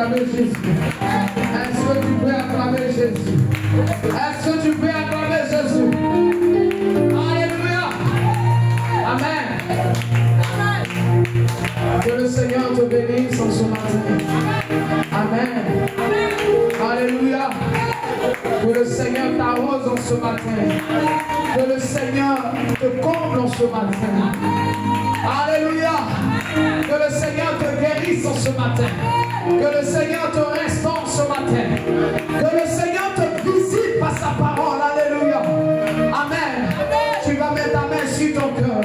acclamer Jésus? Est-ce que tu peux acclamer Jésus? Est-ce que tu peux acclamer Jésus? Alléluia. Amen. Que le Seigneur te bénisse en ce matin. Amen. Alléluia. Que le Seigneur t'arrose en ce matin. Que le Seigneur te comble en ce matin. Alléluia. Que le Seigneur te guérisse en ce matin. Que le Seigneur te restaure ce matin. Que le Seigneur te visite par sa parole. Alléluia. Amen. Tu vas mettre ta main sur ton cœur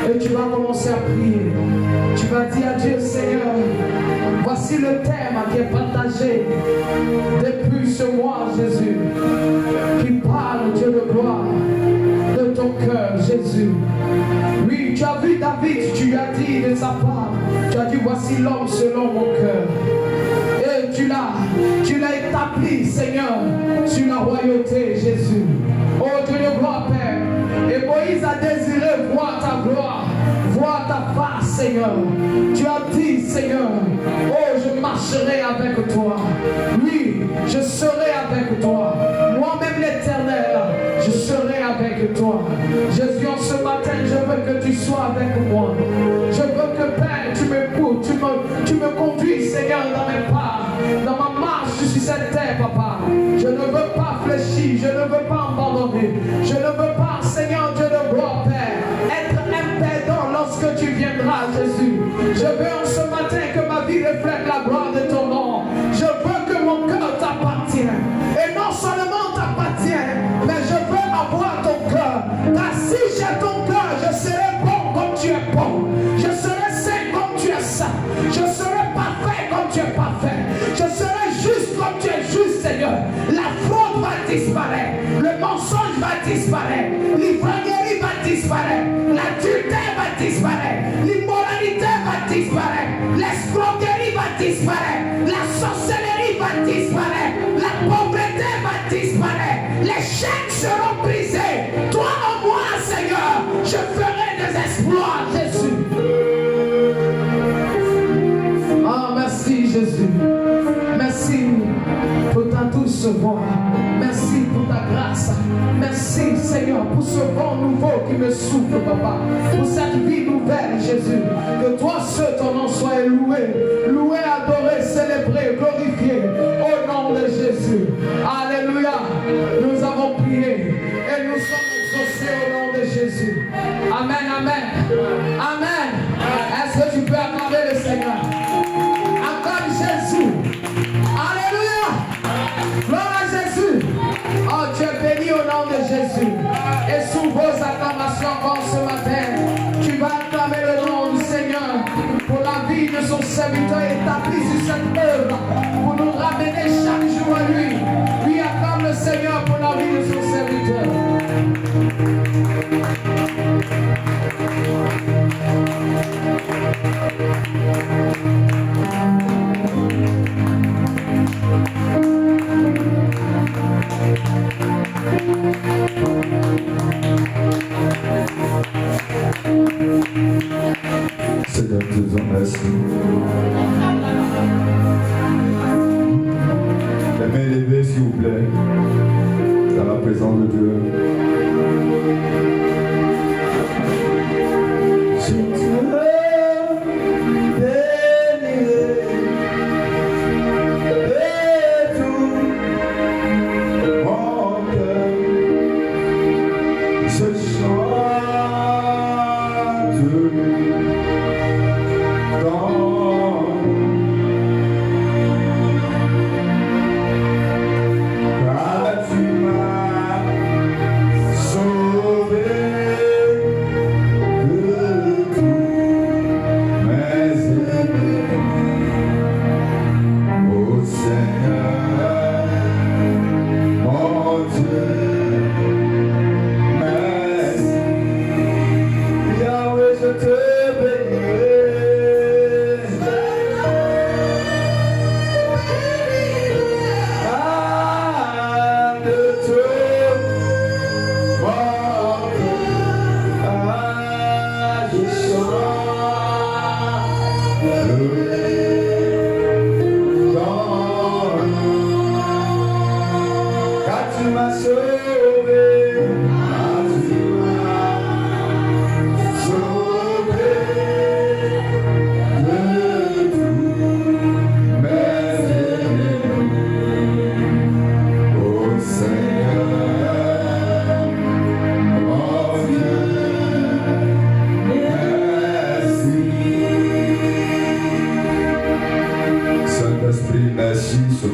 et tu vas commencer à prier. Tu vas dire à Dieu, Seigneur, voici le thème qui est partagé depuis ce mois, Jésus, qui parle, Dieu de gloire, de ton cœur, Jésus. Oui, tu as vu David, tu as dit de sa part, tu as dit, voici l'homme selon mon cœur. Et tu l'as établi, Seigneur, sur la royauté, Jésus. Oh Dieu de gloire, Père. Et Moïse a désiré voir ta gloire, voir ta face, Seigneur. Tu as dit, Seigneur, oh, je marcherai avec toi. Oui, je serai avec toi. Moi-même l'Éternel, je serai avec toi. Jésus, en ce matin, je veux que tu sois avec moi. Je veux que, Père, tu m'écoutes, tu me conduis, Seigneur, dans mes pas, dans ma marche sur cette terre, Papa. Je ne veux pas fléchir, je ne veux pas abandonner. Je ne veux pas, Seigneur Dieu de gloire, Père, être impédant lorsque tu viendras, Jésus. Je veux en ce matin que ma vie reflète la gloire de ton nom. Je veux que mon cœur t'appartienne. Et non seulement t'appartienne, mais je veux avoir ton cœur. Car si j'ai ton cœur, je serai bon comme tu es bon. Je serai saint comme tu es saint. Je serai parfait comme tu es parfait. Je serai juste comme tu es juste, Seigneur. La fraude va disparaître. Le mensonge va disparaître. L'ivrognerie va disparaître. L'adultère va disparaître. L'immoralité va disparaître. L'escroquerie va disparaître. La sorcellerie va disparaître. La pauvreté va disparaître. Les chaînes seront brisées. Toi en moi, Seigneur, je ferai des exploits, Jésus. Ah, merci, Jésus. Merci pour ta douce voix. Merci pour ta grâce. Merci, Seigneur, pour ce vent nouveau qui me souffle, Papa. Pour cette vie nouvelle, Jésus. Que toi seul, ton nom soit loué. Loué, adoré, célébré, glorifié. Au nom de Jésus. Alléluia. Nous avons prié et nous sommes exaucés au nom de Jésus. Amen, amen. Amen. Est-ce que tu peux acclamer le Seigneur? Acclame Jésus. Alléluia. Gloire à Jésus. Oh, tu es béni au nom de Jésus. Et sous vos acclamations encore ce matin, tu vas acclamer le nom du Seigneur pour la vie de son serviteur établi sur cette œuvre, pour nous ramener chaque jour à lui. Lui acclame le Seigneur pour la vie de son serviteur. Seigneur, nous te disons merci. Les mains levées, s'il vous plaît, dans la présence de Dieu. Je te bénirai de tout mon cœur. Je chante car tu m'as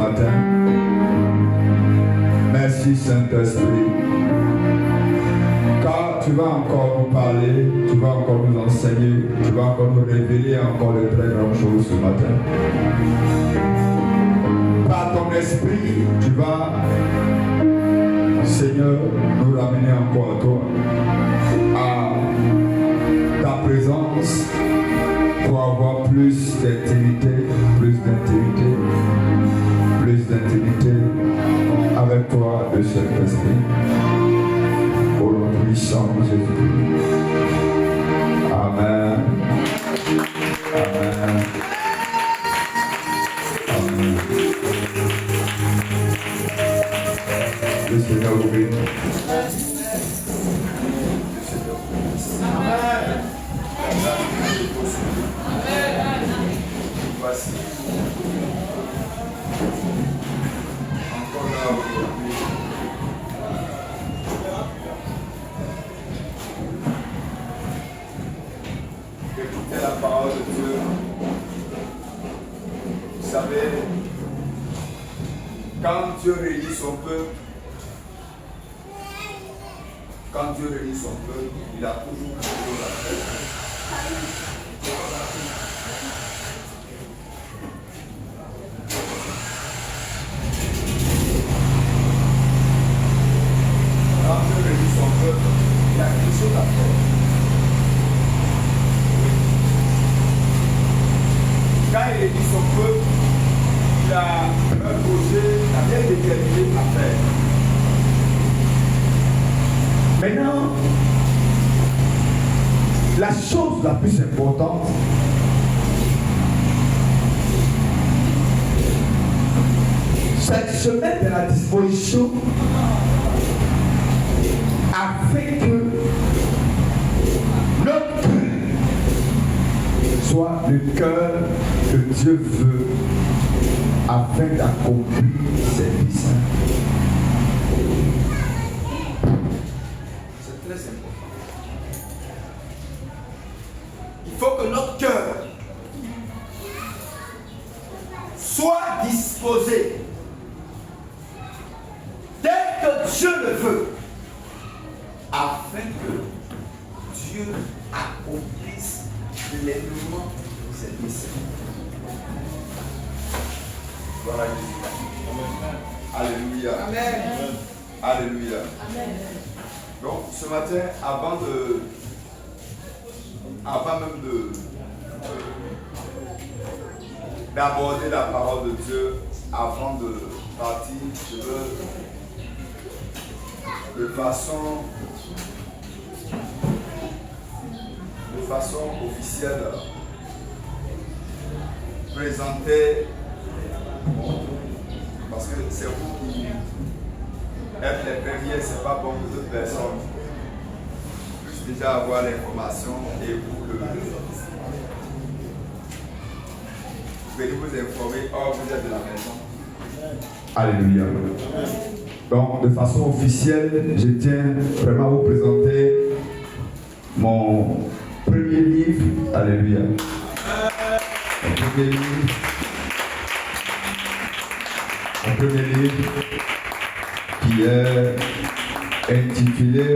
matin. Merci Saint-Esprit. Car tu vas encore nous parler, tu vas encore nous enseigner, tu vas encore nous révéler encore de très grandes choses ce matin. Par ton esprit, tu vas, Seigneur, nous ramener encore à toi, à ta présence, pour avoir plus d'intimité, avec toi, le Saint-Esprit, au nom puissant de Jésus. Amen. Amen. Amen. Le Seigneur vous bénisse. Amen. Voici. Encore là aujourd'hui. Écoutez la parole de Dieu. Vous savez, quand Dieu réunit son peuple, il a toujours quelque chose à faire. Quand Dieu réunit son peuple, il a quelque chose à faire. Quand il réunit son peuple, il a un projet, il a bien déterminé à faire. Maintenant, la chose la plus importante, c'est de se mettre à la disposition afin que notre cœur soit le cœur que Dieu veut afin d'accomplir ses desseins. C'est très important. Il faut que notre cœur soit disposé dès que Dieu le veut, afin que Dieu accomplisse pleinement ses desseins. Voilà Jésus. Alléluia. Amen. Alléluia. Amen. Donc ce matin, avant même d'aborder la parole de Dieu, avant de partir, je veux de façon officielle présenter, parce que c'est vous qui êtes les premiers, c'est pas pour d'autres personnes puissent déjà avoir l'information et vous pouvez vous informer hors vous êtes de la maison. Alléluia. Donc, de façon officielle, je tiens vraiment à vous présenter mon premier livre. Alléluia. Mon premier livre qui est intitulé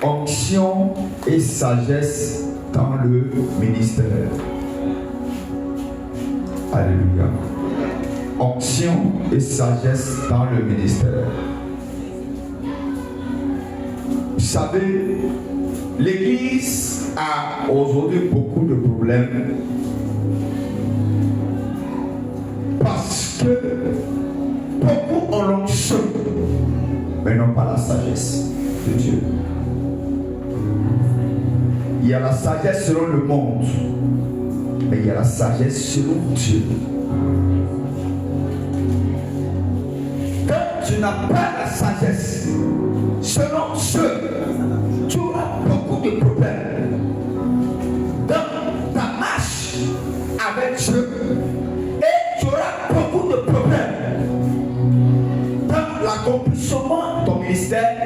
Onction et sagesse dans le ministère. Alléluia. Onction et sagesse dans le ministère. Vous savez, l'Église a aujourd'hui beaucoup de problèmes parce que beaucoup ont l'onction mais n'ont pas la sagesse de Dieu. Il y a la sagesse selon le monde, mais il y a la sagesse selon Dieu. Quand tu n'as pas la sagesse selon Dieu, tu auras beaucoup de problèmes dans ta marche avec Dieu et tu auras beaucoup de problèmes dans l'accomplissement de ton ministère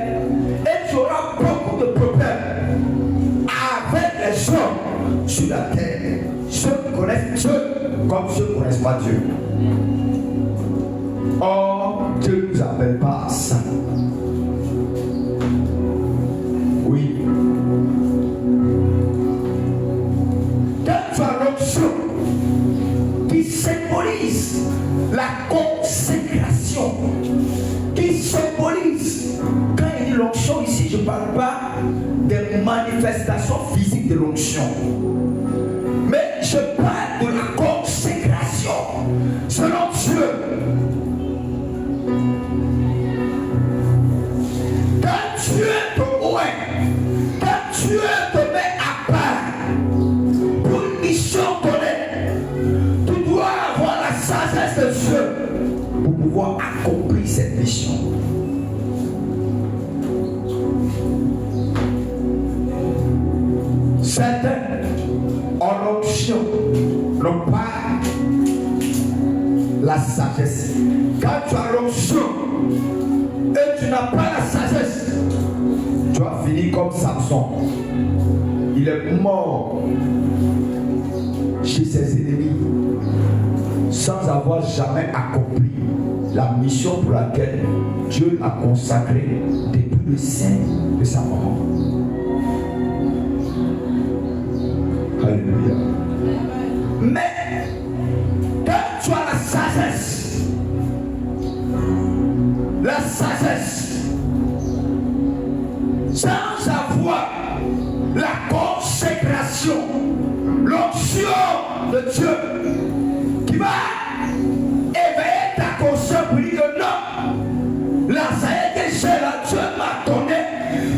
et tu auras beaucoup de problèmes avec les hommes sur la terre. Ceux qui connaissent Dieu comme ceux qui ne connaissent pas Dieu. Or, Dieu ne nous appelle pas à ça. Oui. Quand tu as l'onction qui symbolise la consécration, qui symbolise, quand il dit l'onction ici, je ne parle pas des manifestations physiques de l'onction, mais je parle de la consécration selon Dieu. Quand Dieu te oint, quand Dieu te met à part pour une mission donnée, tu dois avoir la sagesse de Dieu pour pouvoir accomplir cette mission. Certains en onction n'ont pas la sagesse. Quand tu as l'onction et tu n'as pas la sagesse, tu vas finir comme Samson. Il est mort chez ses ennemis sans avoir jamais accompli la mission pour laquelle Dieu l'a consacré depuis le sein de sa mort. Alléluia. Mais quand tu as la sagesse, sans avoir la consécration, l'onction de Dieu qui va éveiller ta conscience pour dire que non, la sagesse que j'ai là, Dieu m'a donné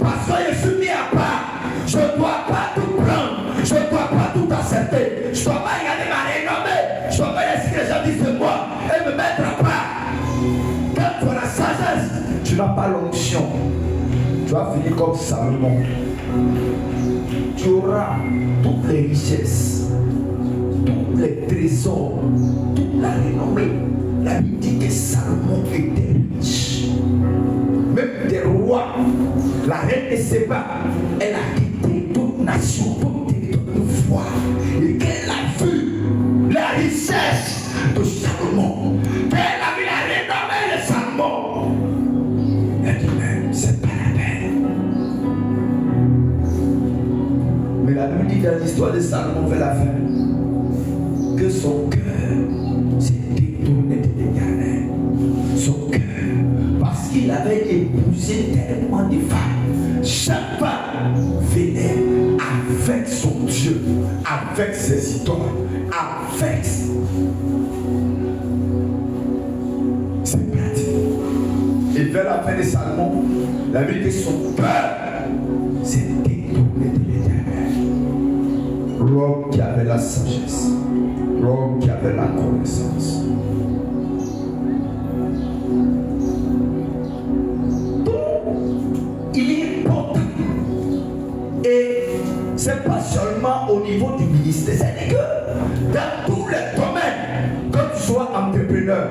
parce que je suis mis à part. Je ne dois pas tout prendre, je ne dois pas tout accepter, je ne dois pas regarder ma renommée, je ne dois pas laisser que les gens disent de moi et me mettre à part. Quand tu as la sagesse, tu n'as pas l'onction. Tu vas finir comme Salomon. Tu auras toutes les richesses, tous les trésors, toute la renommée. La Bible dit que Salomon était riche. Même des rois, la reine de Séba, elle a quitté toute nation, toute foi. Et qu'elle a vu la richesse de Salomon, qu'elle a vu la renommée de Salomon, elle dit même, c'est pas la peine. Mais la Bible dit dans l'histoire de Salomon vers la fin que son cœur s'est détourné de l'Éternel. Son cœur, parce qu'il avait épousé tellement de femmes, chaque femme venait avec son Dieu, avec ses idoles, avec ses pratiques. Et vers la fin de Salomon, la Bible dit que son cœur s'est détourné de l'Éternel. L'homme qui avait la sagesse, l'homme qui avait la connaissance. Il est important. Et c'est pas seulement au niveau du ministère, c'est que dans tous les domaines, quand tu sois entrepreneur,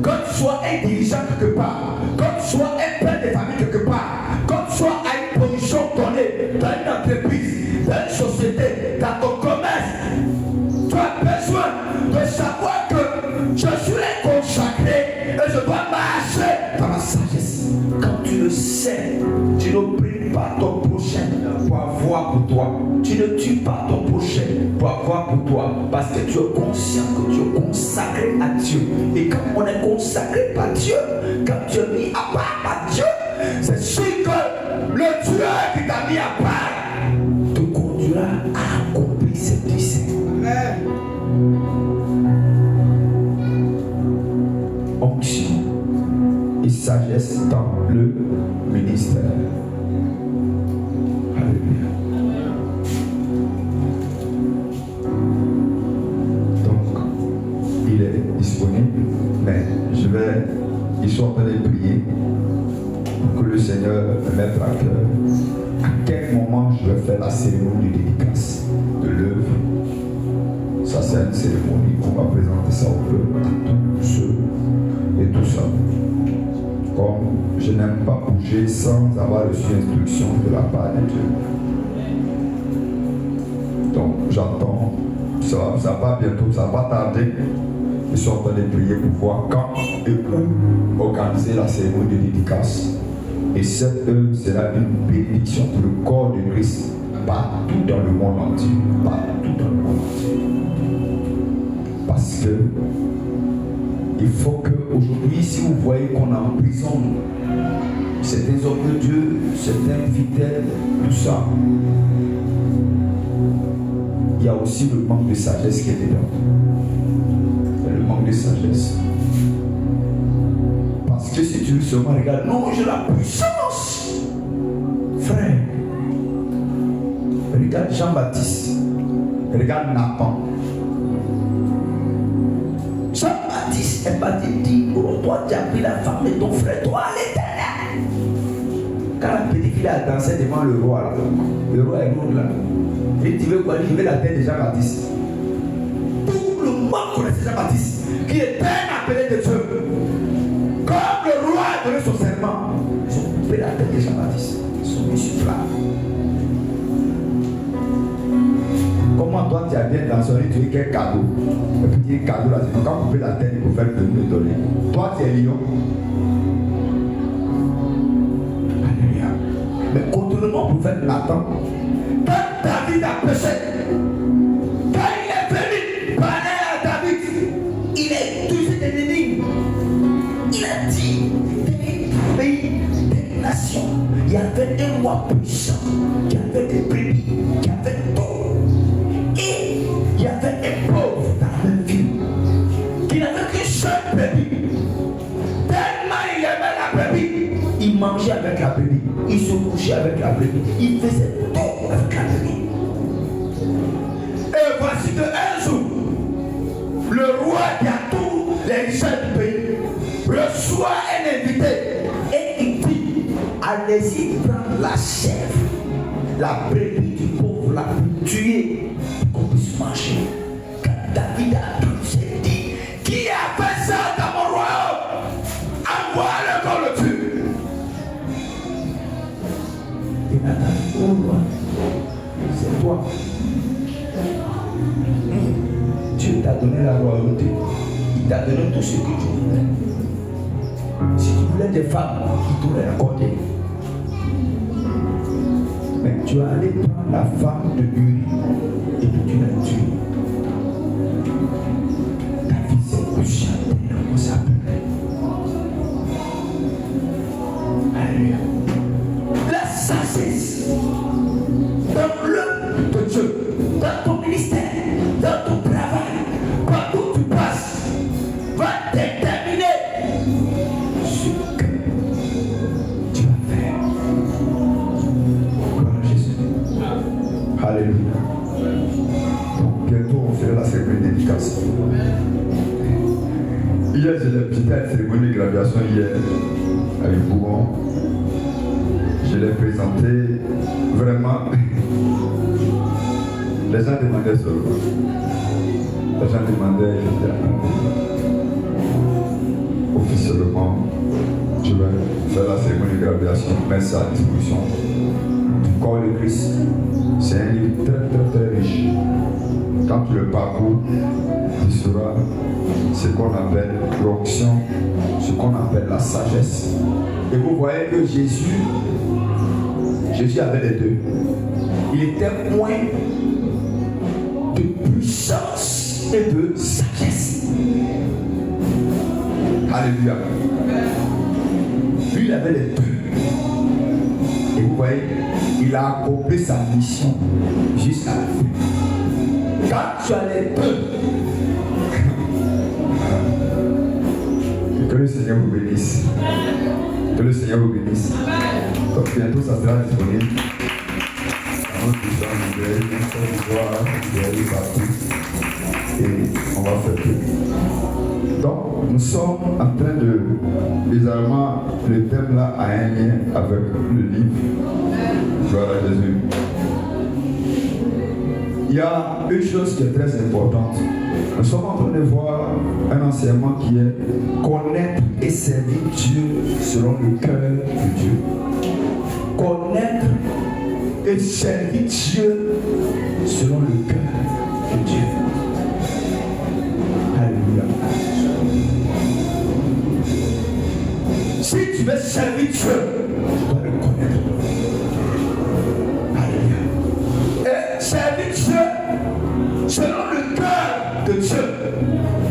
quand tu sois un dirigeant quelque part, quand tu sois un père de famille quelque part, quand tu sois à une position donnée dans une entreprise, dans une société, dans ton commerce, tu as besoin de savoir que je suis consacré et je dois marcher dans la sagesse. Quand tu le sais, tu ne pries pas ton prochain pour avoir pour toi. Tu ne tues pas ton prochain pour avoir pour toi. Parce que tu es conscient que tu es consacré à Dieu. Et quand on est consacré par Dieu, quand tu es mis à part par Dieu, c'est sûr que le Dieu qui t'a mis à part te conduira à accomplir cette mission. Onction et sagesse dans le ministère. Alléluia. Donc, il est disponible, mais ils sont en train de prier pour que le Seigneur me mette à cœur à quel moment je vais faire la cérémonie de dédicace de l'œuvre. Ça, c'est une cérémonie qu'on va présenter ça au peuple, à tous ceux et tout ça. Comme je n'aime pas bouger sans avoir reçu instruction de la part de Dieu. Donc j'attends, ça va bientôt, ça va pas tarder. je suis en train de prier pour voir quand et où organiser la cérémonie de dédicace. Et cette œuvre sera une bénédiction pour le corps de Christ partout dans le monde entier. Partout dans le monde entier. Parce que il faut qu'aujourd'hui, si vous voyez qu'on a en prison certains hommes de Dieu, certains fidèles, tout ça, il y a aussi le manque de sagesse qui est dedans. Il y a le manque de sagesse. Parce que si tu veux seulement regarder, non, j'ai la puissance. Frère, regarde Jean-Baptiste, regarde Nathan. Jean-Baptiste est parti dire, oh, toi tu as pris la femme de ton frère, toi à l'éternel. Quand la petite fille a dansé devant le roi, là, le roi est lourd là. Et tu veux quoi? Il veut la tête de Jean-Baptiste. Tout le monde connaissait Jean-Baptiste, qui était un appelé de Dieu. Comme le roi a donné son serment, ils ont coupé la tête de Jean-Baptiste. Ils sont mis sur plat. Comment toi tu as bien dansé, tu veux quel cadeau? Et puis tu dis cadeau là, c'est quand couper la tête pour faire le donner. Toi tu es lion. Alléluia. Mais contrairement au prophète Nathan, quand David a péché, quand il est venu parler à David, il est toujours des énigmes. Il a dit des pays, des nations, il y avait un roi puissant, qui avait des brebis, qui avait tout. Et il y avait un pauvre dans la même ville, qui n'avait qu'une seule brebis. Tellement il aimait la brebis, il mangeait avec la brebis, il se couchait avec la brebis, il faisait tout avec la brebis. Et voici qu'un jour, le roi qui a tous les richesses du pays reçoit un invité et il dit, allez-y prendre la chèvre, la brebis du pauvre, la tuer pour qu'on puisse manger. Quand David a tout, s'est dit, qui a fait ça dans mon royaume? Envoie-le qu'on le tue. Et Nathan dit, oh roi, c'est toi. Dieu t'a donné la royauté. Il t'a donné tout ce que tu voulais. Si tu voulais des femmes, il t'aurait accordé. Mais tu es allé prendre la femme de Uri et puis tu l'as tuée. David s'est couché tellement ça pleurait. Alléluia. La sagesse dans l'œuvre de Dieu, dans ton ministère, dans ton travail, partout où tu passes, va déterminer ce que tu vas faire. Gloire à Jésus. Alléluia. Donc, bientôt on fera la cérémonie de dédicace. Hier, j'étais à la cérémonie de graduation hier avec Bougon. Je l'ai présenté vraiment. Les gens demandaient seulement. Les gens demandaient, officiellement, je vais faire la cérémonie de graduation, mettre ça à disposition du corps de Christ. C'est un livre très riche. Quand tu le parcours, tu sauras ce qu'on appelle l'onction, ce qu'on appelle la sagesse. Et vous voyez que Jésus avait les deux. Il était moins de puissance et de sagesse. Alléluia. Lui, il avait les deux. Et vous voyez, il a accompli sa mission jusqu'à la fin. Quand tu as les deux, que le Seigneur vous bénisse. Que le Seigneur vous bénisse. Donc bientôt ça sera disponible. Et on va faire tout. Donc nous sommes en train de, bizarrement, le thème là a un lien avec le livre. Gloire à Jésus. Il y a une chose qui est très importante. Nous sommes en train de voir un enseignement qui est connaître et servir Dieu selon le cœur de Dieu. Connaître et servir Dieu selon le cœur de Dieu. Alléluia. servir Dieu, tu dois le connaître. Alléluia. Et servir Dieu selon le cœur de Dieu.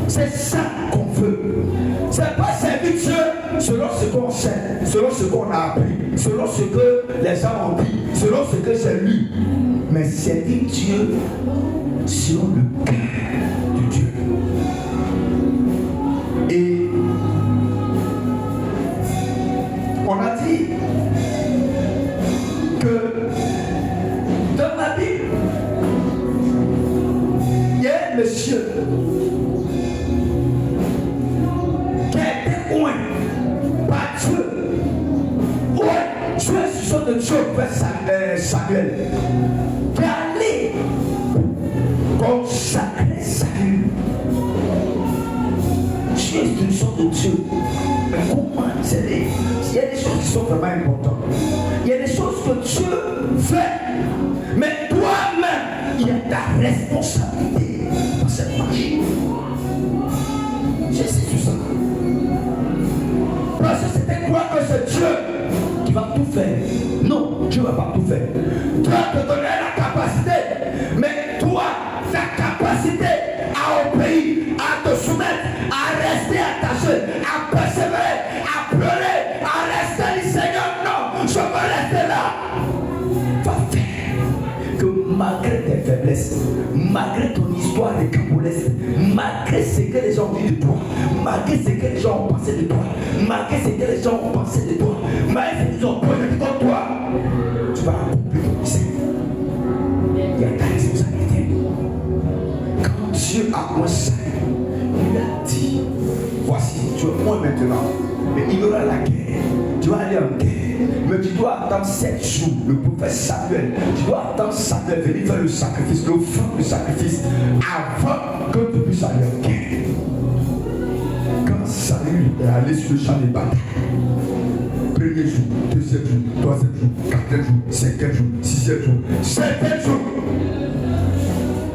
C'est ça qu'on veut. C'est pas servir Dieu selon ce qu'on sait, selon ce qu'on a appris, selon ce que les gens ont dit, selon ce que j'ai lu. Mais servir Dieu selon le cœur de Dieu. Et on a dit que dans la Bible, il y a un monsieur qui a été oint par Dieu. Ouais, Dieu est sur de Dieu vers Samuel, qui est allé consacrer Samuel. Dieu est une sorte de Dieu. Mais comment il y a des choses qui sont vraiment importantes. Il y a des choses que Dieu fait. Mais toi-même, il y a ta responsabilité dans cette marche. Je sais tout ça. Parce que c'était quoi que c'est Dieu qui va tout faire? Non, Dieu ne va pas tout faire. Dieu te donner la capacité. Mais toi, ta capacité à obéir, à te soumettre, à rester attaché, à persévérer, à pleurer, à rester dit Seigneur, non, je veux rester là. Va faire que malgré tes faiblesses, malgré ton histoire de cambolesque, malgré ce que les gens disent de toi, malgré ce que les gens ont pensé de toi, malgré ce que les gens ont pensé de toi, malgré ce qu'ils ont projeté contre toi, tu vas accomplir ton mission. Il y a ta responsabilité. Quand Dieu a commencé, il a dit, voici, tu es moi maintenant, mais il y aura la guerre, tu vas aller en guerre, mais tu dois attendre 7 jours, le prophète Samuel, tu dois attendre Samuel venir faire le sacrifice, l'offrande du sacrifice, avant que tu puisses aller en guerre. Quand Samuel est allé sur le champ de bataille, premier jour, deuxième jour, troisième jour, quatrième jour, cinquième jour, sixième jour, septième jour,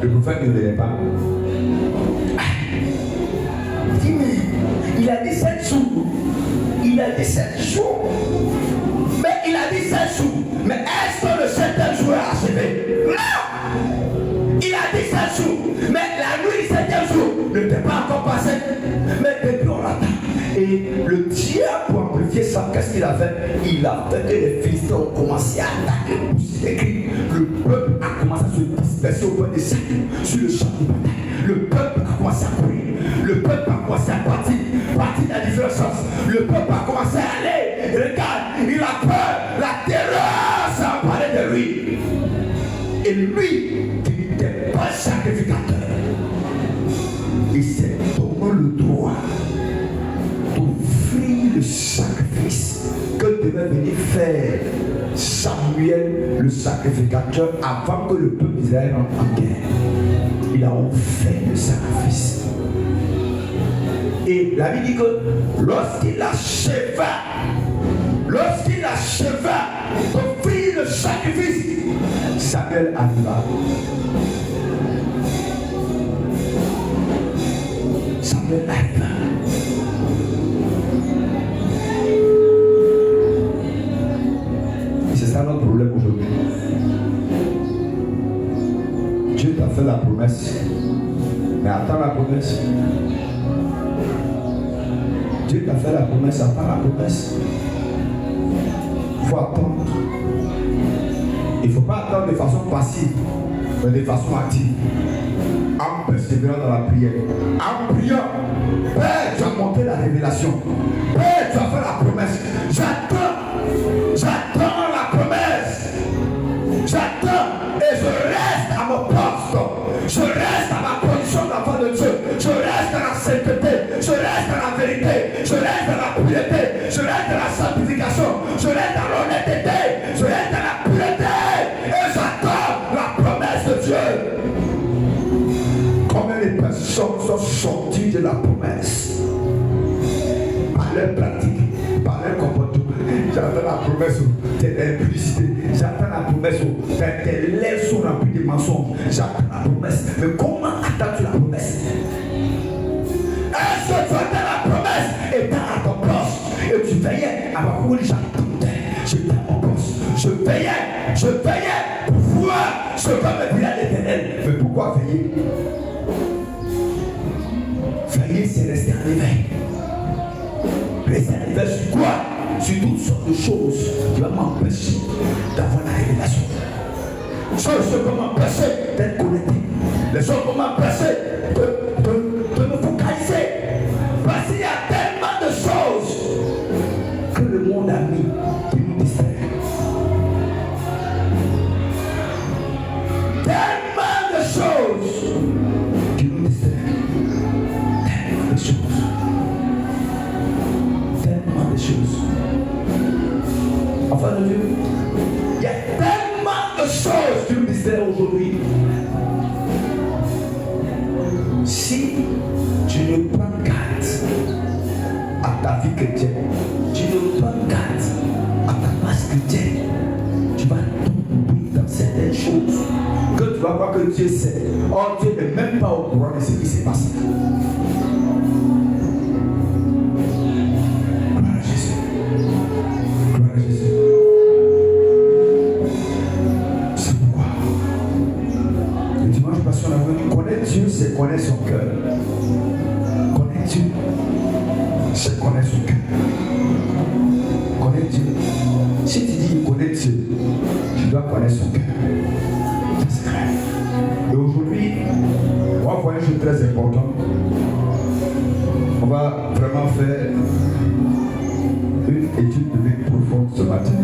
le prophète ne venait pas. Il dit, mais il a dit 7 jours. Il a dit 7 jours. Mais il a dit 7 jours. Mais est-ce que le 7e jour est achevé? Non! Il a dit 7 jours. Mais la nuit du 7e jour n'était pas encore passée. Mais depuis on l'attend. Et le diable, pour amplifier ça, qu'est-ce qu'il a fait? Il a fait que les Philistins ont commencé à attaquer le pouce écrit. Le peuple a commencé à se disperser au point des sacs sur le champ de bataille. Le peuple a commencé à courir. Le peuple a commencé à partir dans différents sens. Le peuple a commencé à aller. Regarde, il a peur. La terreur s'est emparée de lui. Et lui, qui n'était pas sacrificateur, il s'est donné le droit d'offrir le sacrifice que devait venir faire Samuel, le sacrificateur, avant que le peuple d'Israël entre en guerre. Il a offert le sacrifice. Et la Bible dit que lorsqu'il acheva d'offrir le sacrifice, Samuel arriva. Samuel arriva. C'est ça notre problème aujourd'hui. Dieu t'a fait la promesse. Mais attends la promesse. Dieu t'a fait la promesse, attends la promesse. Il faut attendre. Il ne faut pas attendre de façon passive, mais de façon active. En persévérant dans la prière. En priant. Père, tu as montré la révélation. Père, tu as fait la promesse. J'attends la promesse. J'attends et je reste à mon poste. Je reste à ma position d'enfant de Dieu. Je reste dans la sainteté. Je reste dans la vérité. Je reste dans la pureté. Je reste dans la sanctification. Je reste dans l'honnêteté. Je reste dans la pureté. Et j'attends la promesse de Dieu. Combien de personnes sont sorties de la promesse par leur pratique, par leur comportement? J'attends la promesse de l'impudicité. J'attends la promesse de tes lèvres sont remplies de mensonges. J'attends la promesse. Mais comment attends-tu la promesse? Est-ce que tu attends la promesse étant à ton poste et tu veillais à avant où j'attendais, j'étais en poste, je veillais pour voir ce que me dirait l'Éternel. Mais pourquoi veiller? Veiller, c'est rester en éveil. Rester en éveil sur quoi? Sur toutes sortes de choses qui vont m'empêcher d'avoir la révélation. Choses qui vont m'empêcher d'être connecté. Les choses vont m'empêcher de me focaliser. Parce qu'il y a tellement de choses que le monde a mis qui nous distraient. Tellement de choses qui nous distraient. Tellement de choses. Tellement de choses. Enfin de Dieu, il y a tellement de choses qui nous distraient aujourd'hui. Si tu ne prends garde à ta vie chrétienne, tu ne prends garde à ta marche chrétienne, tu vas tomber dans certaines choses que tu vas voir que Dieu sait. Or, Dieu n'est même pas au courant de ce qui s'est passé. Gloire à Jésus. Gloire à Jésus. C'est pourquoi le dimanche passé, on a venu connaître Dieu, c'est connaître son cœur. Connaître Dieu, c'est connaître son cœur. Connaître Dieu. Si tu dis connaître Dieu, tu dois connaître son cœur. C'est clair. Et aujourd'hui, on va voir une chose très importante. On va vraiment faire une étude biblique profonde ce matin.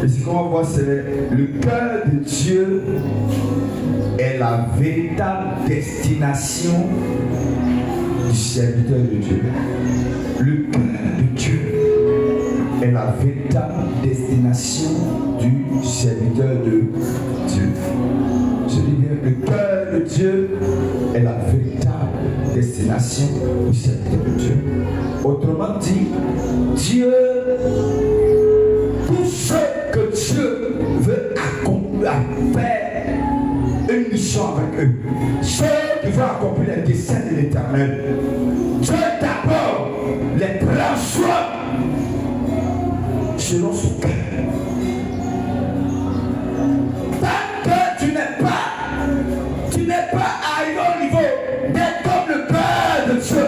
Et ce qu'on va voir, c'est le cœur de Dieu est la véritable destination du serviteur de Dieu. Le cœur de Dieu est la véritable destination du serviteur de Dieu. Je dis bien, le cœur de Dieu est la véritable destination du serviteur de Dieu. Autrement dit, Dieu, tout ce que Dieu veut accomplir, faire une mission avec eux, ceux qui veulent accomplir les desseins de l'Éternel, Dieu d'abord les transforme selon son cœur. Tant que tu n'es pas arrivé au niveau d'être comme le cœur de Dieu,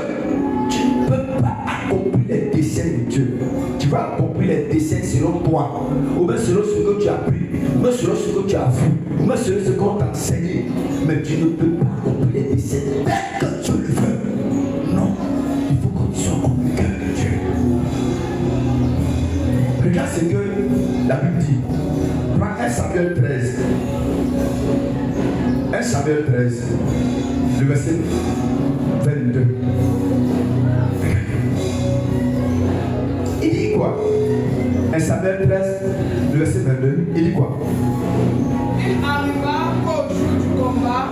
tu ne peux pas accomplir les desseins de Dieu. Tu vas accomplir les desseins selon toi, ou bien selon ce que tu as appris, ou bien selon ce que tu as vu, ou bien selon ce qu'on t'a enseigné. Mais tu ne peux pas accomplir les desseins dès que tu le veux. Non, il faut que tu sois comme le cœur de Dieu. Regarde ce que la Bible dit. Prends 1 Samuel 13. 1 Samuel 13, le verset 22. Il dit quoi? 1 Samuel 13, le verset 22. Il dit quoi? Il arriva qu'au jour du combat,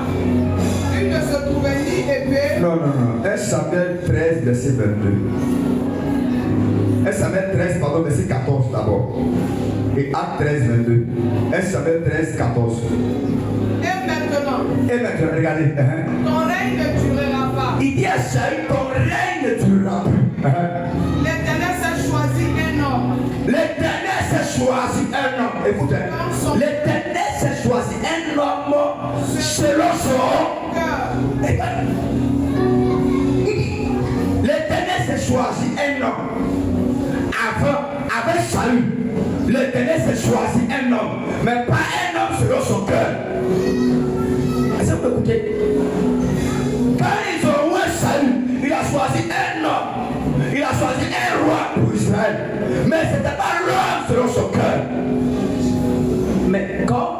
il ne se trouvait ni épée. Non. 1 Samuel 13, verset 22. 1 Samuel 13, pardon, verset 14 d'abord. Et Acte 13, 22. 1 Samuel 13, 14. Et maintenant, regardez. Ton règne ne durera pas. Il dit à Saül, ton règne ne durera plus. L'Éternel s'est choisi un homme. L'Éternel s'est choisi un homme. Écoutez, l'Éternel s'est choisi un homme selon son cœur. L'Éternel s'est choisi un homme. Avec Saül, l'Éternel s'est choisi un homme, mais pas un homme selon son cœur. Est-ce que vous écoutez? Quand ils ont oué Saül, il a choisi un homme, il a choisi un roi pour Israël, mais ce n'était pas l'homme selon son cœur. Mais quand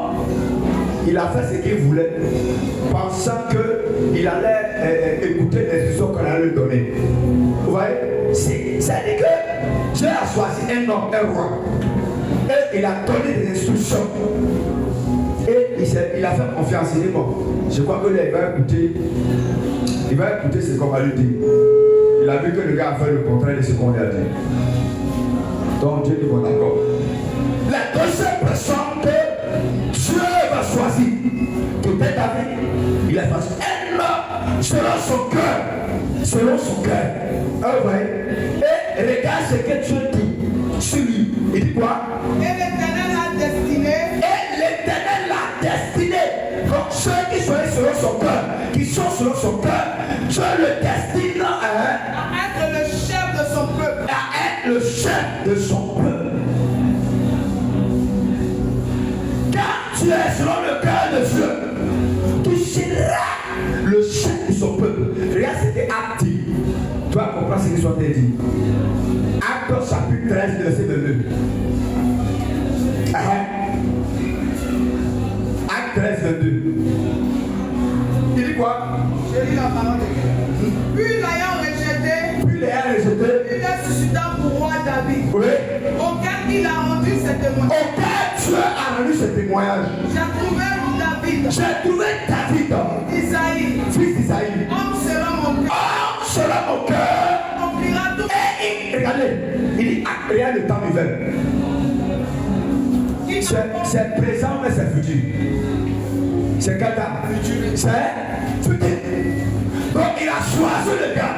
il a fait ce qu'il voulait, pensant qu'il allait écouter les instructions qu'on allait lui donner. Vous voyez? C'est-à-dire que Dieu a choisi un homme, un roi, et il a donné des instructions. Et il a fait confiance. Il dit bon, je crois que là, il va écouter ce qu'on va lui dire. Il a vu que le gars a fait le contraire de ce qu'on lui a dit. Donc Dieu dit bon, d'accord. La deuxième personne que Dieu va choisir, peut-être David, il a choisi un homme selon son cœur. Selon son cœur. Vous voyez? Et Mais regarde ce que Dieu dit sur lui. Il dit quoi? Et l'Éternel l'a destiné. Et l'Éternel l'a destiné. Donc ceux qui sont selon son cœur, qui sont selon son cœur, Dieu le destine à être le chef de son peuple. À être le chef de son peuple. Quand tu es selon le cœur de Dieu, tu seras le chef de son peuple. Regarde, c'était Acte. Tu vas comprendre ce qui soit dit. Acte chapitre 13, verset 22. Acte 13, 22. Il dit quoi? Je lis la parole de Dieu. Puis l'ayant rejeté, il a suscité pour roi David. Oui. Auquel il a rendu ce témoignage. Auquel Dieu a rendu ce témoignage. J'ai trouvé David. Isaïe. Fils d'Isaïe. Homme selon mon cœur. Homme selon mon cœur. Accomplira tout. Et regardez, il dit rien de temps nouvelle. C'est présent mais c'est futur. C'est quand c'est futur. Donc il a choisi le gars.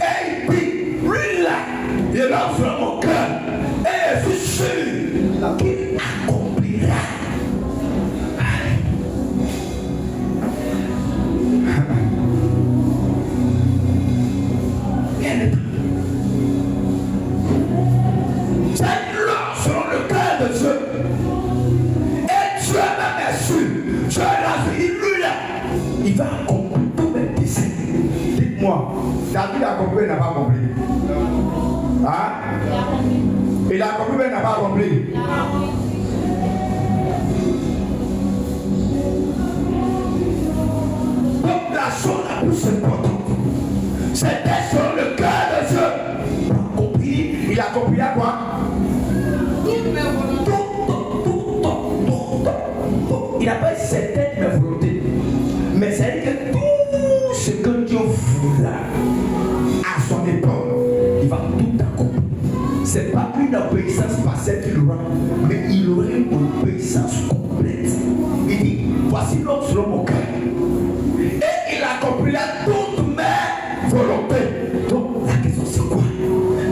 Et il dit, lui là, il est là sur mon cœur. Et je suis sûr qu'il accomplira. C'est là selon le cœur de Dieu. Et Dieu même est sûr. Dieu l'a dit, lui là, il va accomplir tous mes desseins. Dites-moi, David a accompli, il n'a pas accompli. Hein? Il a accompli, mais il n'a pas accompli. Donc la chose la plus importante, c'était sur le cœur de Dieu. Pour accomplir, il a accompli à quoi? Toutes mes volontés. Il n'a pas certaines mes volontés. Mais c'est que tout ce que Dieu voudra à son époque, il va tout accomplir. Ce n'est pas une obéissance partielle qu'il aura, mais il aura une obéissance complète. Il dit, voici l'homme selon mon cœur. Et il accomplira toutes mes volontés. Donc la question c'est quoi?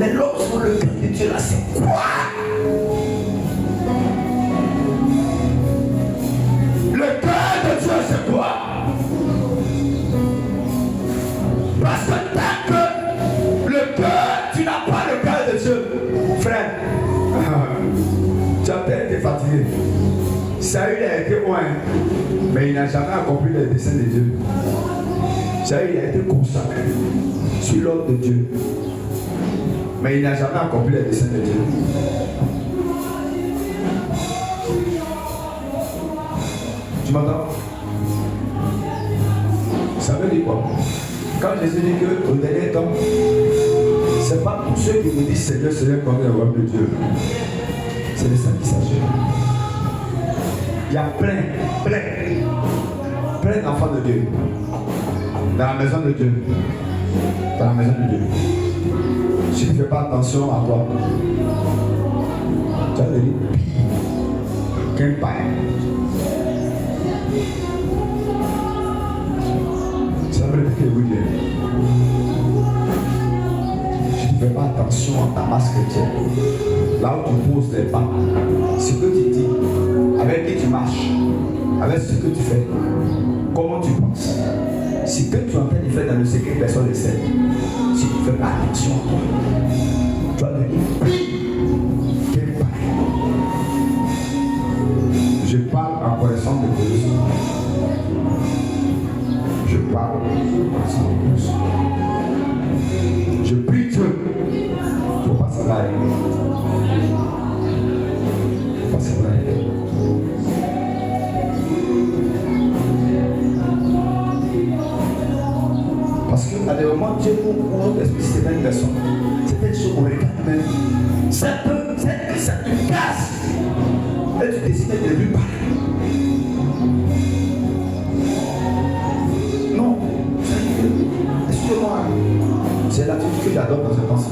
Mais l'homme selon le cœur de Dieu là, c'est quoi? Le cœur de Dieu c'est quoi? Parce que tant que le cœur, tu n'as pas le cœur de Dieu, frère, tu as peut-être été fatigué. Saül a été loin, mais il n'a jamais accompli les desseins de Dieu. Saül a été consacré sur l'ordre de Dieu, mais il n'a jamais accompli les desseins de Dieu. Tu m'entends? Ça veut dire quoi? Quand Jésus dit qu'au dernier temps, ce n'est pas pour ceux qui vous disent Seigneur, Seigneur, qu'on est le royaume de Dieu. C'est de ça qu'il s'agit. Il y a plein d'enfants de Dieu dans la maison de Dieu. Dans la maison de Dieu. Si tu ne fais pas attention à toi, tu vas devenir pire qu'un païen. Ça veut dire que oui, si tu ne fais pas attention à ta masse chrétienne, là où tu poses les pas, ce que tu dis, avec qui tu marches, avec ce que tu fais, comment tu penses, ce que tu es en train de faire dans le secret, personne ne sait. Si tu ne fais pas attention à toi, tu vas devenir pire qu'un païen. Je parle en connaissance de Dieu. Je parle sans plus. Je prie Dieu pour pas ça va arriver. Pas ça va arriver. Parce qu'à des moments, Dieu nous explique certaines personnes. Certaines choses qu'on regarde même. Ça te casse. Et tu décides de lui parler. Excusez-moi, c'est l'attitude que j'adore dans un temps.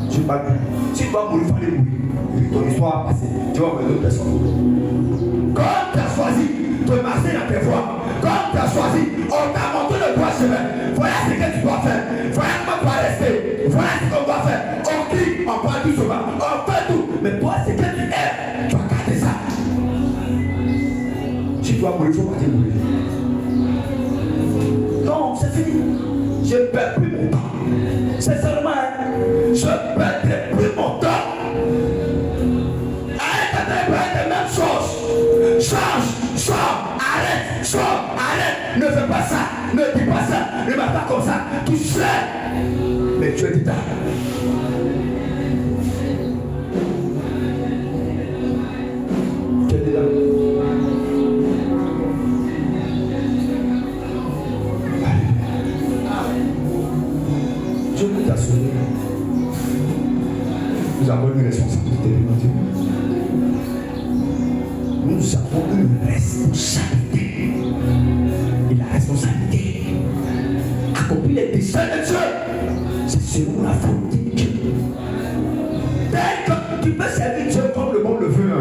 Tu parles plus. Si tu vas mourir, il faut aller mourir. Et puis ton histoire va passer. Tu vas voir d'autres personnes. Quand tu as choisi de marcher dans tes voies, quand tu as choisi, on t'a montré le droit chemin. Voilà ce que tu dois faire. Voilà comment tu vas rester. Voilà ce qu'on doit faire. On crie. vas mourir, il faut partir mourir. Non, c'est fini. Je ne perds plus mon temps. C'est seulement, je ne perdrai plus mon temps. Arrête de faire les mêmes choses. Change, sors, arrête, sors, arrête. Ne fais pas ça, ne dis pas ça, ne mets pas comme ça. Tu sais, mais tu es dedans. Tu es dedans. Dieu nous a sauvés. Nous avons une responsabilité devant Dieu. Nous avons une responsabilité. Et la responsabilité accomplir les desseins de Dieu, c'est selon la volonté de Dieu. Dès que tu peux servir Dieu comme le monde le veut,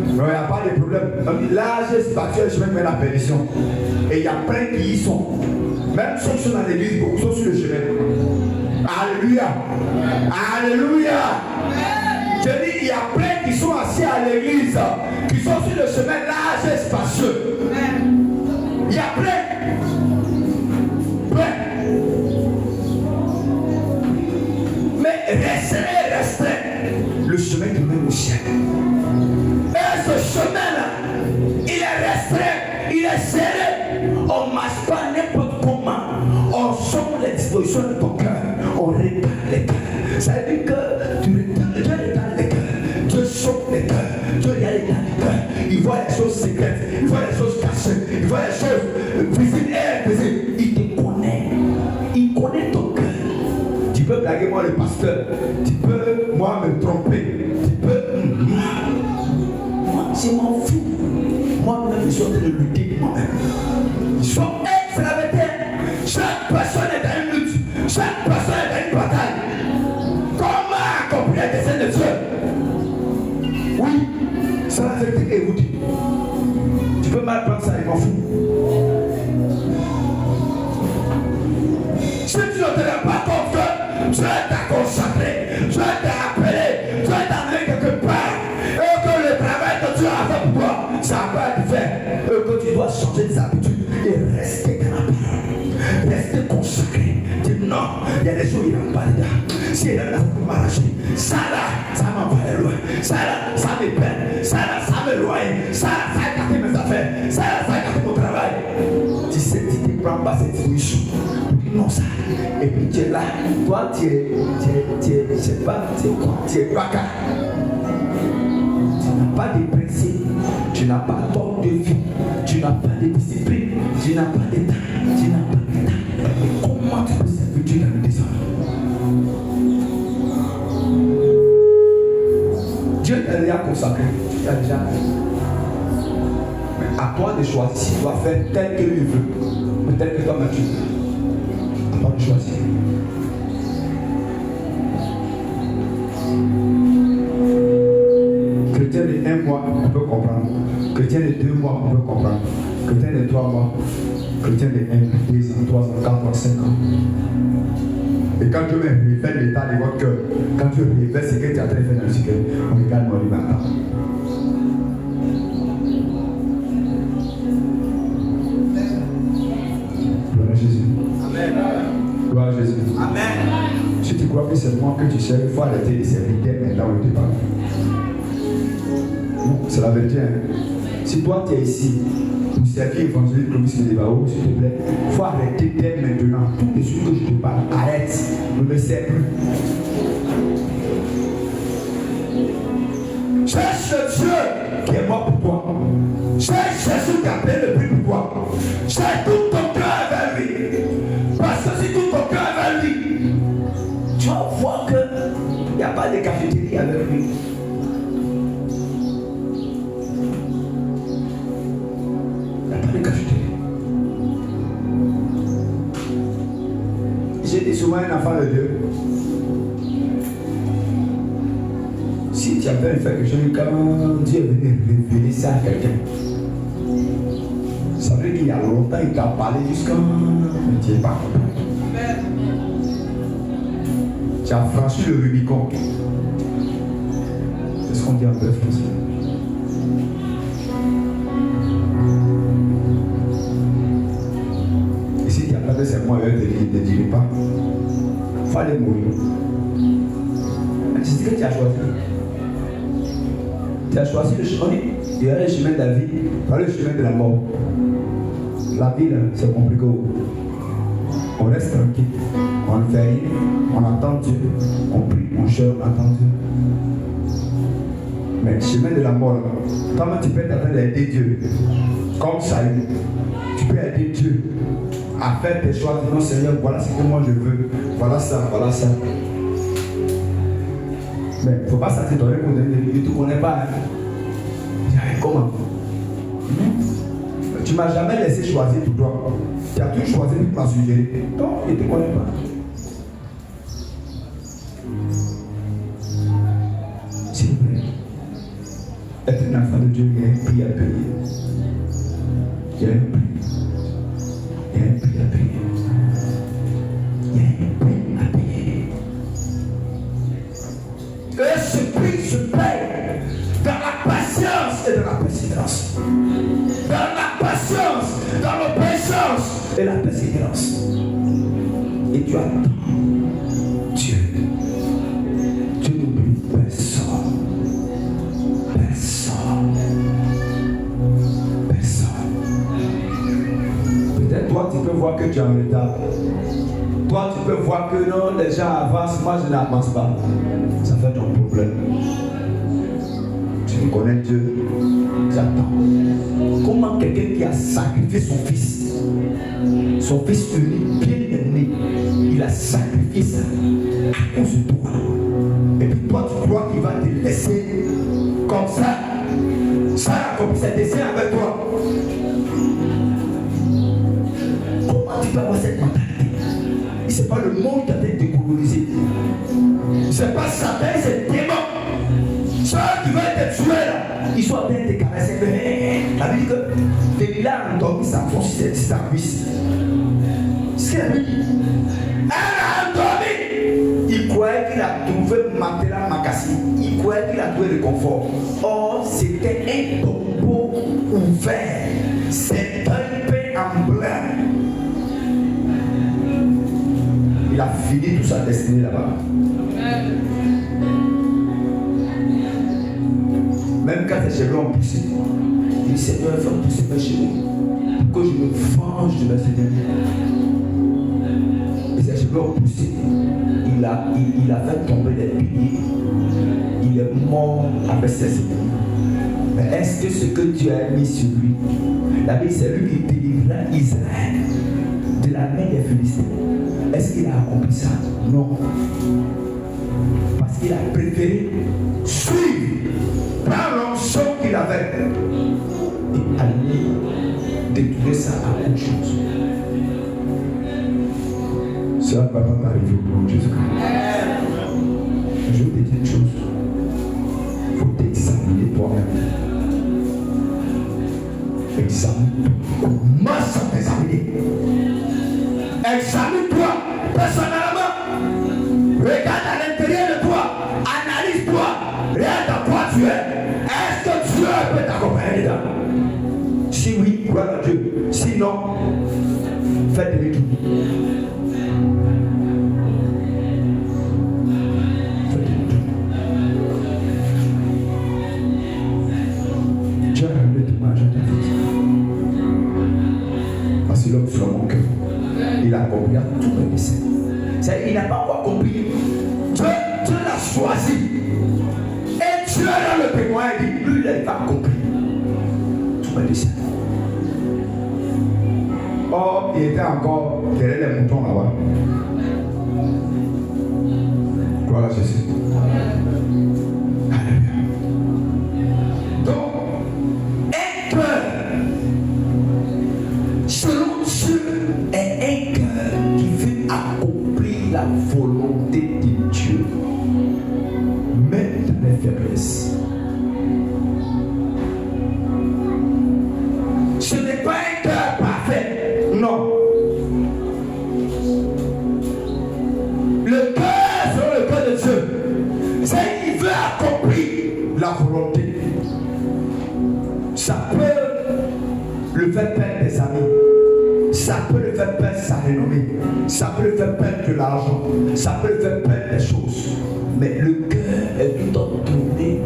il n'y a pas de problème. Là, j'ai battu le chemin de la perdition. Et il y a plein qui y sont. Même ceux qui sont dans l'église, beaucoup sont sur le chemin. Alléluia. Alléluia. Je dis, il y a plein qui sont assis à l'église, qui sont sur le chemin large et spacieux. Il y a plein. Plein. Mais restreint le chemin qui mène au ciel. Et ce chemin-là, il est restreint, il est serré. On ne marche pas n'importe comment. On sonne les dispositions de ton cœur. On répare les cœurs. Ça veut dire que Dieu répare les cœurs. Dieu sauve les cœurs. Dieu regarde dans les cœurs. Il voit les choses secrètes. Il voit les choses cachées. Il voit les choses visibles et invisibles. Il te connaît. Il connaît ton cœur. Tu peux blaguer moi le pasteur. Tu peux moi me tromper. Tu peux. Moi, je m'en fous. Moi-même, je suis en train de lutter avec moi-même. C'est la vérité. Chaque personne est dans une lutte. Chaque personne est dans une bataille. Comment accomplir les desseins de Dieu? Oui, c'est la vérité que vous dites. Tu peux mal prendre ça, il m'en fout. Si tu ne te rends pas compte que Dieu t'a consacré, Dieu t'a appelé, Dieu t'a amené quelque part, et que le travail que Dieu a fait pour toi, ça va être fait, et que tu dois changer des habitudes et rester dans la parole, rester consacré. Dis non, il y a des choses qui n'ont pas dedans. Si il y a des choses qui m'arrachent, ça là, ça m'envoie loin, ça là, ça me peine, ça là, ça me loin, ça là, ça a gâté mes affaires, ça là, ça a gâté mon travail. Tu sais, tu ne prends pas cette disposition. Non, ça. Et puis tu es là. Toi, tu es, je sais pas, tu es quoi? Tu es baka. Tu n'as pas de principe. Tu n'as pas d'ordre de vie. Tu n'as pas de discipline. Tu n'as pas d'état. Tu n'as pas d'état. Et comment tu peux servir Dieu dans le désordre? Dieu t'a déjà consacré. Tu t'as déjà. Mais à toi de choisir si tu dois faire tel que lui veut. Ou tel que toi-même tu veux. Pas de choisir. Chrétien de 1 mois, on peut comprendre. Chrétien de 2 mois, on peut comprendre. Chrétien de 3 mois. Chrétien de 1, 2 ans, 3 ans, 4 ans, 5 ans. Et quand Dieu me révèle l'état de votre cœur, quand Dieu révèle ce que tu es en train de faire dans le secret, on regarde mon livre. Gloire à Jésus. Gloire à Jésus. Amen. Si tu crois que c'est moi que tu sers, il faut arrêter de servir dès maintenant où tu parles. Non, c'est la vérité. Hein. Si toi tu es ici pour servir l'évangile Clovis Médébao, s'il te plaît, il faut arrêter dès maintenant. Tout de suite que je te parle, arrête. Ne me sers plus. Cherche Dieu qui est mort pour toi. Cherche Jésus qui a payé le prix pour toi. Cherche tout ton cœur vers lui. Parce que si tout ton cœur vers lui, tu vas voir qu'il n'y a pas de cafétéria avec lui. Il n'y a pas de cafétéria. J'étais souvent un enfant de Dieu. Si tu avais fait quelque chose, quand Dieu est venu révéler ça à quelqu'un, ça veut dire qu'il y a longtemps, il t'a parlé jusqu'à... Mais tu n'es pas content. Tu as franchi le Rubicon. C'est ce qu'on dit en bref français. moi, il ne dirait pas. Il faut aller mourir. C'est ce que tu as choisi. Tu as choisi le chemin. Il y a le chemin de la vie, pas le chemin de la mort. La vie, c'est compliqué. On reste tranquille. On ne fait rien. On attend Dieu. On prie, on cherche, on attend Dieu. Mais le chemin de la mort, toi-même tu peux être en train d'aider Dieu. Comme ça, tu peux aider Dieu à faire tes choix. Non, Seigneur, voilà ce que moi je veux. Voilà ça, voilà ça. Mais il ne faut pas s'attendre pour donner des livres. Tu ne connais pas. Hein? Comment? Tu ne m'as jamais laissé choisir pour toi. Tu as tout choisi pour m'en suggérer. Donc, il ne te connaît pas. S'il vous plaît. Être un enfant de Dieu, il y a un prix à payer. Il y a un prix. Il y a un prix à payer. Il y a un prix à payer. Et ce prix se paye dans la patience et dans la persévérance. Dans la patience, dans l'obéissance et la persévérance. Et tu attends Dieu. Tu n'oublies personne. Personne. Peut-être toi, tu peux voir que tu es en retard. Toi, tu peux voir que non, les gens avancent, moi je n'avance pas. Ça fait ton problème. Tu connais Dieu. J'attends. Comment quelqu'un qui a sacrifié son fils unique, bien aimé, il a sacrifié ça à cause de toi. Et puis toi, tu crois qu'il va te laisser comme ça, sans accomplir ses desseins avec toi. Comment tu peux avoir cette mentalité? Ce n'est pas le monde qui a été décolonisé. Ce n'est pas Satan, c'est le démon. Ceux qui veulent te tuer là, ils sont en train de te caresser. La Bible dit que Delilah a endormi sa force sur sa cuisse. C'est ce qu'elle a dit. Elle a endormi. Il croyait qu'il a trouvé Matela Makassi. Il croyait qu'il a trouvé le confort. Or, c'était un tombeau ouvert. C'est un pain en blanc. Il a fini toute sa destinée là-bas. Même quand ses cheveux ont poussé, il dit Seigneur, il faut pousser mes cheveux pour que je me venge de mes ennemis. Et ses cheveux ont poussé. Il a fait tomber des piliers. Il est mort avec ses ennemis. Mais est-ce que ce que Dieu a mis sur lui, la Bible, c'est lui qui délivra Israël de la main des Philistins? Est-ce qu'il a accompli ça? Non. Parce qu'il a préféré suivre, prendre l'onction qu'il avait et aller détourner ça à autre chose. Cela ne va pas m'arriver au nom de Jésus-Christ. Je vais te dire une chose. Il faut t'examiner toi-même. Examine. Commence à t'examiner. Examine-toi personnellement. Regarde à l'intérieur de toi. Analyse-toi. Regarde à quoi tu es. Est-ce que Dieu peut t'accompagner dedans? Si oui, gloire à Dieu. Sinon, faites demi-tour. Dieu a ramené tout ma joie David. Parce que l'homme sur mon cœur. Il a accompli tous mes desseins. Il n'a pas encore compris. Dieu l'a choisi. Et Dieu dans le témoin dit, lui, il n'a pas compris tous mes desseins. Or, il était encore derrière les moutons là-bas. Gloire à Jésus. Alléluia. Donc, un cœur selon Dieu est un cœur qui veut accomplir la volonté de Dieu, même dans les faiblesses. Ce n'est pas un cœur parfait, non. Le cœur selon le cœur de Dieu, c'est qu'il veut accomplir la volonté. Ça peut le faire perdre des amis. Ça peut lui faire perdre sa renommée. Ça peut lui faire perdre de l'argent. Ça peut lui faire perdre des choses. Mais le cœur est tout tourné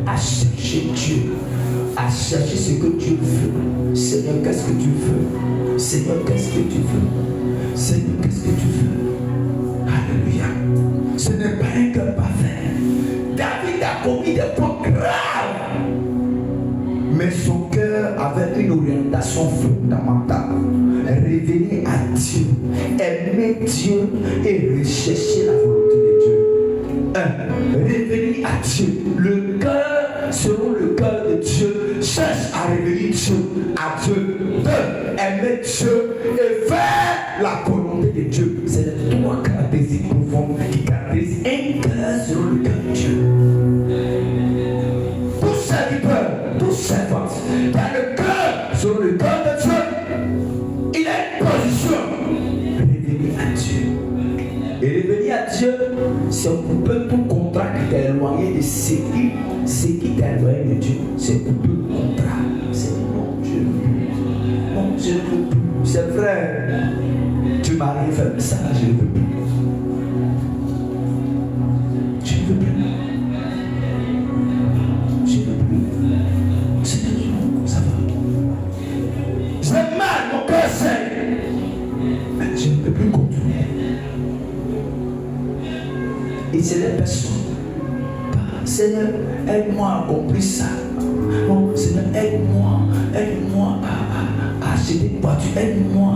à chercher Dieu. À chercher ce que Dieu veut. Seigneur, qu'est-ce que tu veux? Seigneur, qu'est-ce que tu veux? Seigneur, qu'est-ce que tu veux? Alléluia. Ce n'est pas un cœur parfait. David a commis des fautes graves. Mais son cœur avait une orientation fondamentale. Révéler à Dieu, aimer Dieu et rechercher la volonté de Dieu. Révéler à Dieu. Le cœur, selon le cœur de Dieu, cherche à révéler Dieu à Dieu. 2. Aimer Dieu et faire la volonté de Dieu. C'est les 3 caractéristiques profondes qui caractérisent un cœur selon le cœur de Dieu. Tout serviteur, tout servant, qui a le cœur selon le cœur de Dieu, il a une position. Révéler à Dieu. Et révéler à Dieu, c'est couper tout contrat qui t'a éloigné de ce qui t'a éloigné de Dieu. C'est couper le contrat. C'est non, Dieu. Non, je ne veux plus. C'est vrai. Tu m'as rien fait ça, je ne veux plus. Je ne veux plus. Je ne veux plus. Seigneur, ça va. J'ai mal, mon cœur saigne. Mais je ne peux plus continuer. Et c'est les personnes. Seigneur, aide-moi à accomplir ça. Non, Seigneur, aide-moi à acheter une voiture. Aide-moi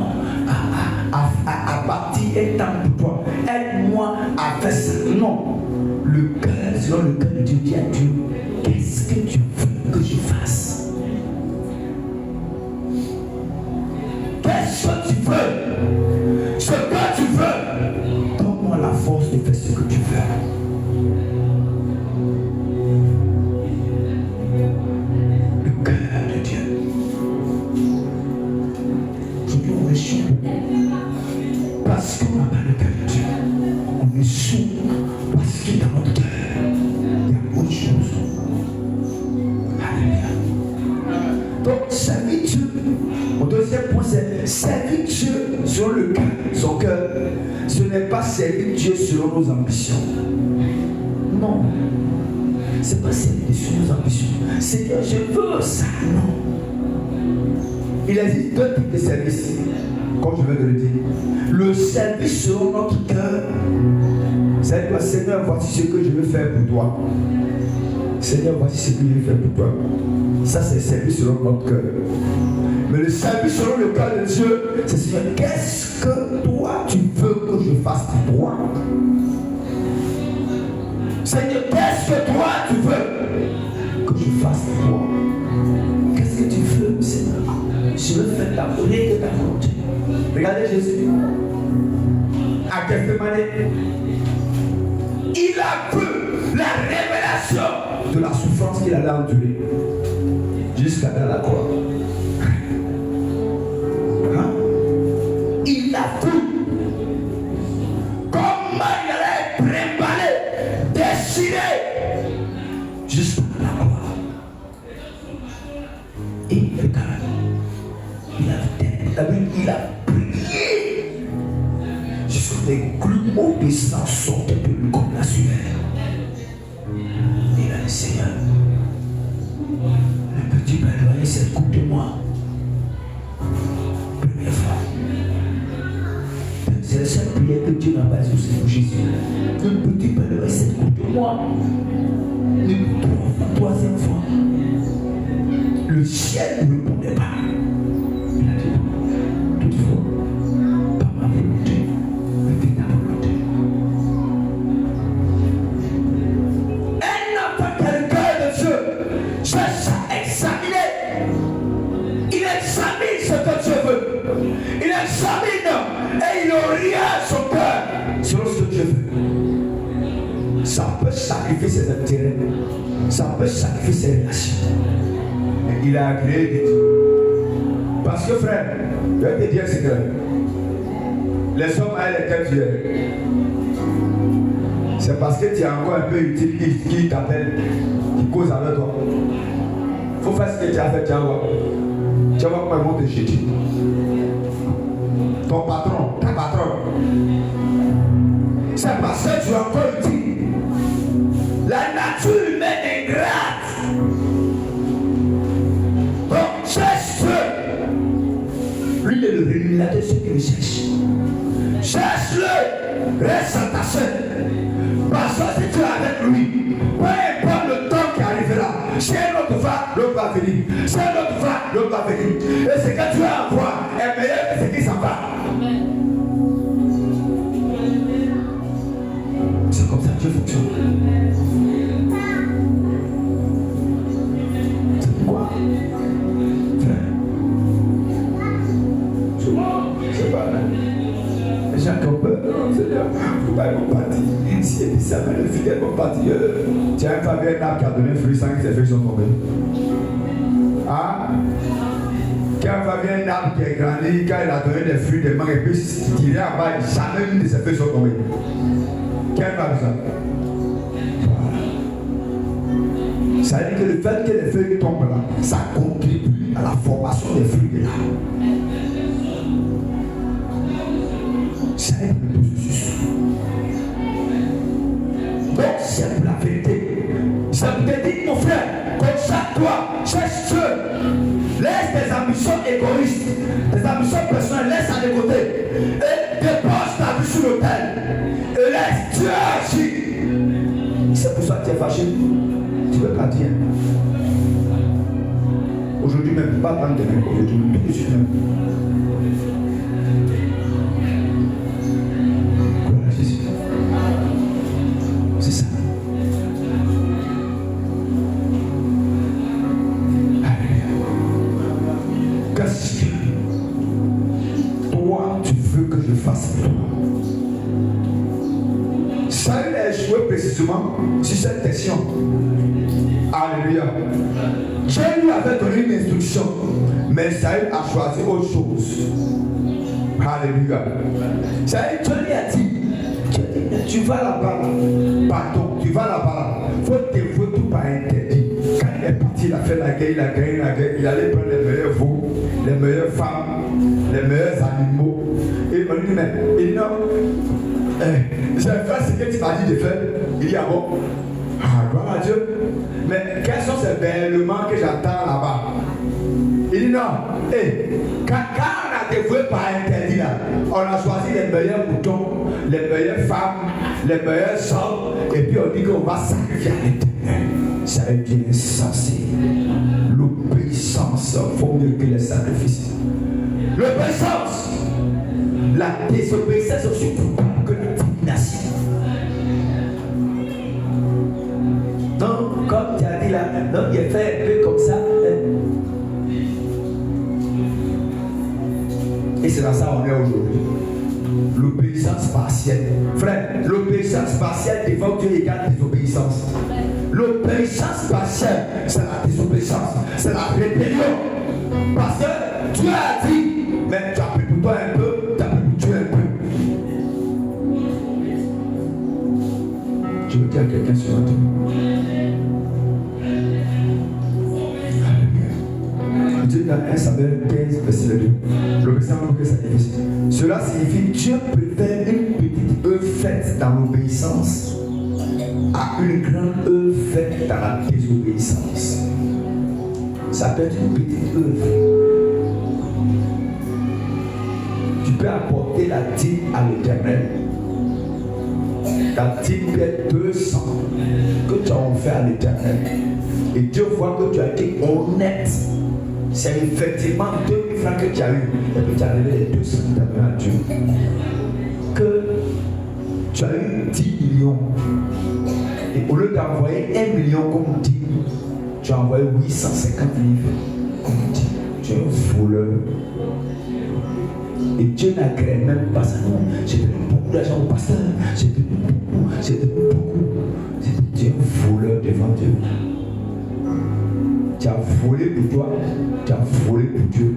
à bâtir un temple pour toi. Aide-moi à faire ça. Non. Le cœur, selon le cœur de Dieu, dit à Dieu, qu'est-ce que tu veux que je fasse? Qu'est-ce que tu veux? Ce que tu veux, donne-moi la force de faire ce que tu veux. Le cœur de Dieu. Aujourd'hui, on échoue parce qu'on n'a pas le cœur de Dieu. On échoue parce que dans notre cœur, il y a autre chose. Alléluia. Donc, servir Dieu. Mon deuxième point, c'est servir Dieu sur le cœur, son cœur. Ce n'est pas servir Dieu selon nos ambitions. Non. Ce n'est pas servir Dieu selon nos ambitions. C'est que je veux ça. Non. Il existe 2 types de services, comme je viens de le dire. Le service selon notre cœur. C'est-à-dire, Seigneur, voici ce que je veux faire pour toi. Seigneur, voici ce que je veux faire pour toi. Ça, c'est le service selon notre cœur. Mais le service selon le cœur de Dieu, c'est Seigneur, qu'est-ce que toi tu veux que je fasse pour toi? Seigneur, qu'est-ce que toi tu veux que je fasse pour toi? Qu'est-ce que tu veux, Seigneur? Je veux faire ta volonté, ta volonté. Regardez Jésus. À Gethsémani, il a vu la révélation de la souffrance qu'il allait endurer jusqu'à la croix. Hein? Il a vu comment il allait préparer, décider jusqu'à la croix. Et regarde, il a prié jusqu'à des grumeaux de sang sortaient de lui comme la sueur. Il a dit, Seigneur, le petit pèlerin s'est coupé de moi. Première fois. C'est la seule prière que Dieu m'a basée sur Jésus. Le petit pèlerin s'est coupé de moi. La troisième fois. Le ciel ne répondait pas. Il a dit, toutefois, pas ma volonté, mais ta volonté. Un enfant qui a le cœur de Dieu cherche à examiner. Il examine ce que Dieu veut. Il examine et il oriente son cœur selon ce que Dieu veut. Ça peut sacrifier ses intérêts. Ça peut sacrifier ses relations. Il a agréé Dieu. Parce que frère, je vais te dire ce que les hommes avec lesquels tu es, c'est parce que tu es encore un peu utile qui t'appelle, qui cause avec toi. Il faut faire ce que tu as fait, tu vas voir. Tu vas voir comment ils vont te jeter. ton patron, ta patronne. C'est parce que tu as encore dit la nature humaine est ingrate. Donc cherche-le. Lui il est le révélateur de ceux qui le cherchent. Cherche-le. Reste en ta chaîne. Parce que si tu es avec lui, peu importe le temps qui arrivera, si un autre va, l'autre va venir. Si un autre va, l'autre va venir. Et ce que tu as à voir est meilleur que ce qui s'en va. C'est comme ça que Dieu fonctionne. C'est pourquoi, frère, souvent, c'est pas là. Les gens qui ont peur, non, Seigneur, il ne faut pas être parti. Si elle dit ça, mais le fidèle est parti. Tu as une famille, un arbre qui a donné un fruit sans que ses feuilles sont tombées. Ah? Quand une famille, un arbre qui est grandi, quand il a donné des fruits, des mangues, et puis il tirait en bas, jamais une de ses feuilles sont tombées. Quel va ça? Voilà. Ça veut dire que le fait que les feuilles tombent là, ça contribue à la formation des fruits de l'arbre. C'est un processus. Donc c'est pour la vérité. Ça vous dit, mon frère, consacre-toi, cherche Dieu. Laisse tes ambitions égoïstes, tes ambitions personnelles, laisse à de côté. Et dépose ta vie sur l'autel. Et laisse Dieu agir. C'est pour ça que tu es fâché. Tu veux pas dire. Aujourd'hui même, pas prendre demain. Aujourd'hui même, tout de suite même. C'est ça. Qu'est-ce que toi tu veux que je fasse pour toi? Saül a échoué précisément sur cette question. Alléluia. Dieu lui avait donné une instruction, mais Saül a choisi autre chose. Alléluia. Saül, Dieu lui a dit, tu vas là-bas, pardon, tu vas là-bas, il faut dévouer tout par interdit. Quand il est parti, il a fait la guerre, il a gagné la guerre, il allait prendre les meilleurs veaux, les meilleures femmes, les meilleurs animaux. Et il m'a dit, mais il dit non, j'ai fait ce que tu m'as dit de faire. Il dit, ah bon, ah, gloire à Dieu. Mais quels sont ces bêlements que j'attends là-bas? Il dit non, quand on a dévoué par interdit là, on a choisi les meilleurs moutons, les meilleures femmes, les meilleurs hommes, et puis on dit qu'on va sacrifier à l'Éternel. Ça veut dire insensé. L'obéissance vaut mieux que les sacrifices. L'obéissance, la désobéissance est aussi coupable que la divination. Donc, comme tu as dit là, non, il est fait un peu comme ça. Et c'est dans ça qu'on est aujourd'hui. L'obéissance partielle. Frère, l'obéissance partielle devant Dieu égale désobéissance. L'obéissance partielle, c'est la désobéissance. C'est la rébellion. Parce que Dieu a dit, mais tu as pris pour toi un peu, tu as pris pour Dieu un peu. Je veux dire à quelqu'un sur toi. Dieu dans 1 Samuel 15, verset 2. L'obéissance que ça difficile. Cela signifie que Dieu préfère une petite œuvre faite dans l'obéissance à une grande œuvre faite dans la désobéissance. Ça peut être une petite œuvre. Tu peux apporter la dîme à l'Éternel. La dîme peut être 200 que tu as offert à l'Éternel. Et Dieu voit que tu as été honnête. C'est effectivement 2000 francs que tu as eu. Et puis tu as levé les 200 que tu as donné à Dieu. Que tu as eu 10 millions. Et au lieu d'envoyer 1 million comme dit, tu as envoyé 850 livres comme dit. Tu es un voleur. Et Dieu n'agrée même pas ça. Non, j'ai donné beaucoup d'argent au pasteur. J'ai donné beaucoup. Tu es un voleur devant Dieu. Tu as volé pour toi, tu as volé pour Dieu.